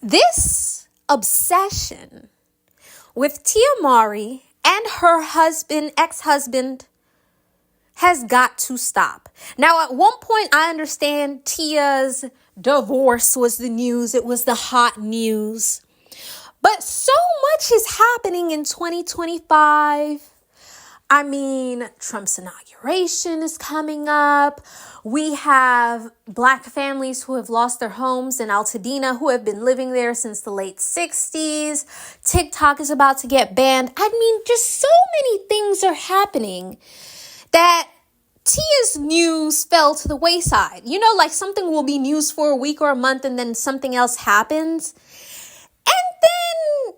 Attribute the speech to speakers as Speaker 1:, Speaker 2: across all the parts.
Speaker 1: This obsession with Tia Mowry and her husband, ex-husband, has got to stop. Now, at one point, I understand Tia's divorce was the news. It was the hot news. But so much is happening in 2025. I mean, Trump's inauguration is coming up. We have Black families who have lost their homes in Altadena who have been living there since the late 60s. TikTok is about to get banned. I mean, just so many things are happening that Tia's news fell to the wayside. You know, like something will be news for a week or a month and then something else happens. And then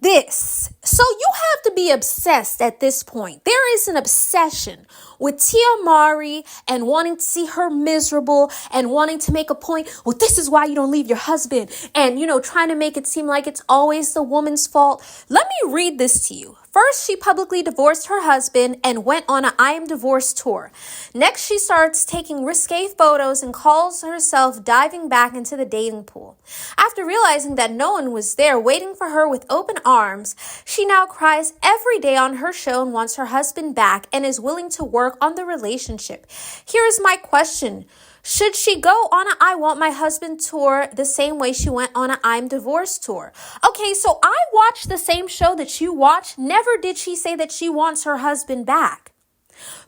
Speaker 1: this. So you have to be obsessed at this point. There is an obsession with Tia Mowry and wanting to see her miserable and wanting to make a point. Well, this is why you don't leave your husband. And, trying to make it seem like it's always the woman's fault. Let me read this to you. First, she publicly divorced her husband and went on an I Am Divorced tour. Next, she starts taking risque photos and calls herself diving back into the dating pool. After realizing that no one was there waiting for her with open arms, she now cries every day on her show and wants her husband back and is willing to work on the relationship. Here is my question. Should she go on an I Want My Husband tour the same way she went on an I'm Divorced tour? Okay, so I watched the same show that you watched. Never did she say that she wants her husband back.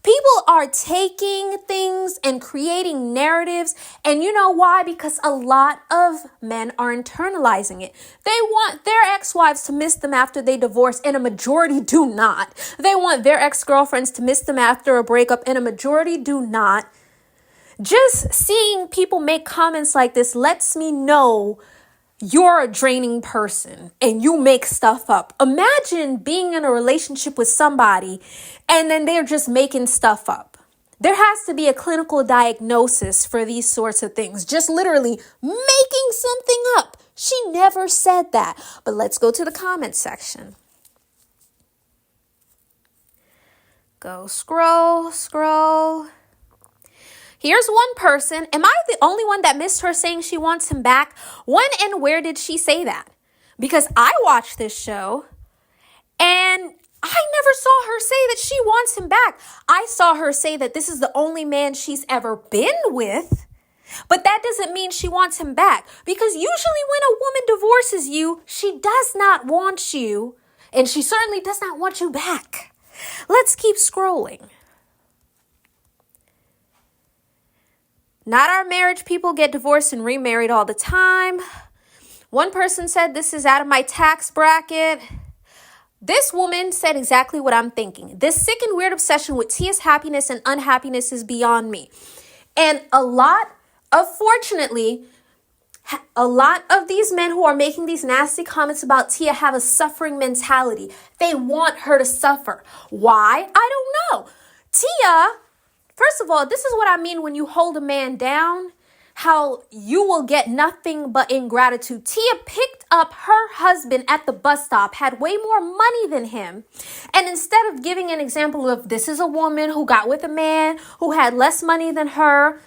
Speaker 1: People are taking things and creating narratives. And you know why? Because a lot of men are internalizing it. They want their ex-wives to miss them after they divorce, and a majority do not. They want their ex-girlfriends to miss them after a breakup, and a majority do not. Just seeing people make comments like this lets me know you're a draining person and you make stuff up. Imagine being in a relationship with somebody and then they're just making stuff up. There has to be a clinical diagnosis for these sorts of things. Just literally making something up. She never said that. But let's go to the comment section. Go scroll. Here's one person. Am I the only one that missed her saying she wants him back? When and where did she say that? Because I watched this show and I never saw her say that she wants him back. I saw her say that this is the only man she's ever been with. But that doesn't mean she wants him back. Because usually when a woman divorces you, she does not want you. And she certainly does not want you back. Let's keep scrolling. Not our marriage. People get divorced and remarried all the time. One person said, this is out of my tax bracket. This woman said exactly what I'm thinking. This sick and weird obsession with Tia's happiness and unhappiness is beyond me. And fortunately, a lot of these men who are making these nasty comments about Tia have a suffering mentality. They want her to suffer. Why? I don't know. Tia, first of all, this is what I mean when you hold a man down, how you will get nothing but ingratitude. Tia picked up her husband at the bus stop, had way more money than him. And instead of giving an example of this is a woman who got with a man who had less money than her,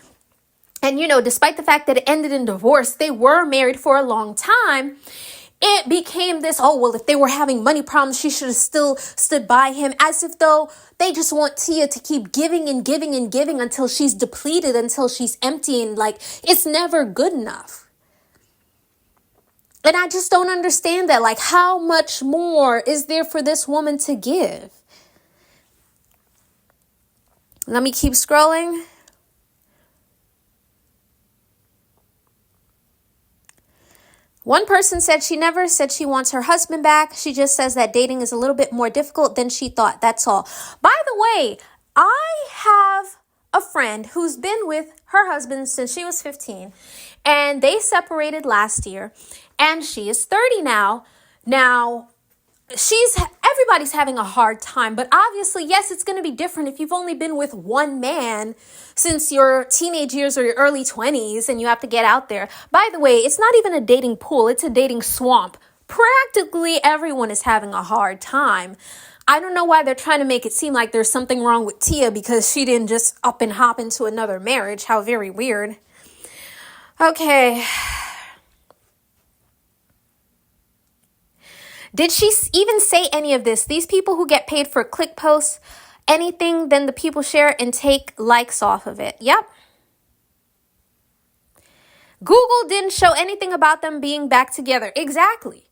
Speaker 1: and, despite the fact that it ended in divorce, they were married for a long time. It became this, if they were having money problems, she should have still stood by him, as if though they just want Tia to keep giving and giving and giving until she's depleted, until she's empty, and it's never good enough. And I just don't understand that. How much more is there for this woman to give? Let me keep scrolling. One person said she never said she wants her husband back. She just says that dating is a little bit more difficult than she thought. That's all. By the way, I have a friend who's been with her husband since she was 15, and they separated last year, and she is 30 now. Now, everybody's having a hard time, but obviously, yes, it's going to be different if you've only been with one man since your teenage years or your early 20s and you have to get out there. By the way, it's not even a dating pool, it's a dating swamp. Practically everyone is having a hard time. I don't know why they're trying to make it seem like there's something wrong with Tia because she didn't just up and hop into another marriage. How very weird. Okay. Did she even say any of this? These people who get paid for click posts, anything, then the people share and take likes off of it. Yep. Google didn't show anything about them being back together. Exactly.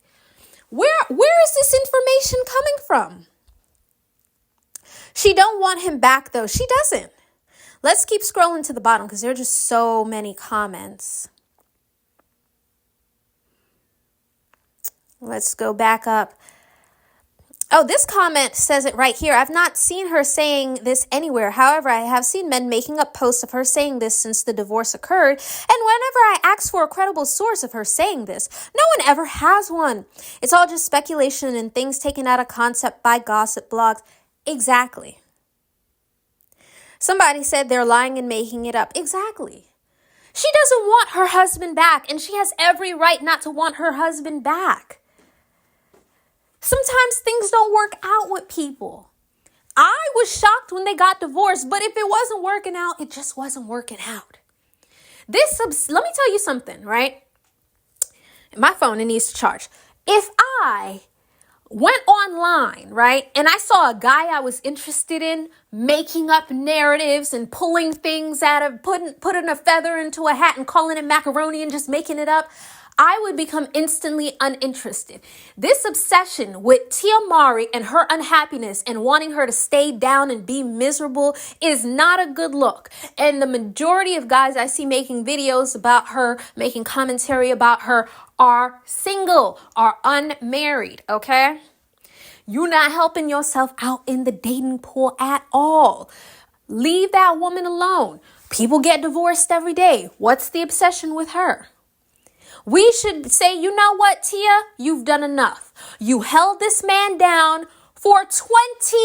Speaker 1: Where is this information coming from? She don't want him back, though. She doesn't. Let's keep scrolling to the bottom because there are just so many comments. Let's go back up. Oh, this comment says it right here. I've not seen her saying this anywhere. However, I have seen men making up posts of her saying this since the divorce occurred. And whenever I ask for a credible source of her saying this, no one ever has one. It's all just speculation and things taken out of concept by gossip blogs. Exactly. Somebody said they're lying and making it up. Exactly. She doesn't want her husband back, and she has every right not to want her husband back. Sometimes things don't work out with people. I was shocked when they got divorced, but if it wasn't working out, it just wasn't working out. Let me tell you something, right? My phone, it needs to charge. If I went online, right, and I saw a guy I was interested in making up narratives and pulling things out of, putting a feather into a hat and calling it macaroni and just making it up, I would become instantly uninterested. This obsession with Tia Mowry and her unhappiness and wanting her to stay down and be miserable is not a good look. And the majority of guys I see making videos about her, making commentary about her, are single, are unmarried, okay? You're not helping yourself out in the dating pool at all. Leave that woman alone. People get divorced every day. What's the obsession with her? We should say, you know what, Tia? You've done enough. You held this man down for 20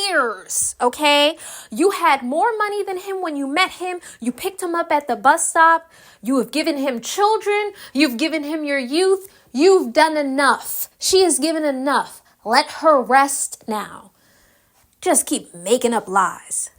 Speaker 1: years, okay? You had more money than him when you met him. You picked him up at the bus stop. You have given him children. You've given him your youth. You've done enough. She has given enough. Let her rest now. Just keep making up lies.